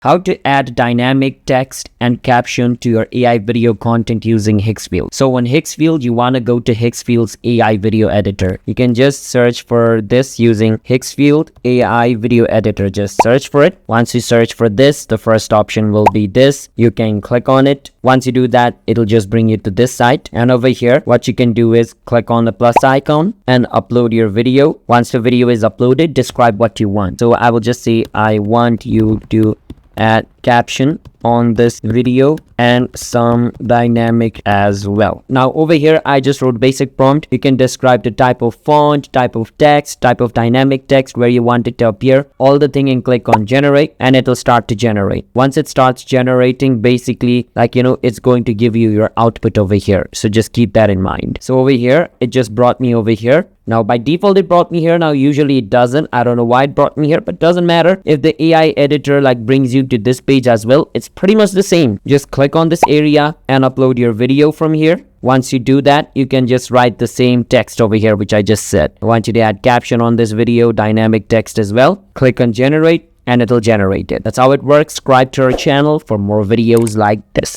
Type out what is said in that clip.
How to add dynamic text and caption to your AI video content using Hixfield. So on Hixfield, you want to go to Hixfield's AI video editor. You can just search for this using Hixfield AI video editor. Just search for it. Once you search for this, the first option will be this. You can click on it. Once you do that, it'll just bring you to this site. And over here, what you can do is click on the plus icon and upload your video. Once the video is uploaded, describe what you want. So I will just say, I want you to add caption on this video and some dynamic as well. Now over here, I just wrote basic prompt. You can describe the type of font, type of text, type of dynamic text, where you want it to appear, all the thing, and click on generate, and it'll start to generate. Once it starts generating, basically, it's going to give you your output over here. So just keep that in mind. So over here, it just brought me over here. Now by default, it brought me here. Now usually it doesn't. I don't know why it brought me here, but doesn't matter. If the AI editor brings you to this page as well, it's pretty much the same. Just click on this area and upload your video from here. Once you do that, you can just write the same text over here, which I just said. I want you to add caption on this video, dynamic text as well. Click on generate and it'll generate it. That's how it works. Subscribe to our channel for more videos like this.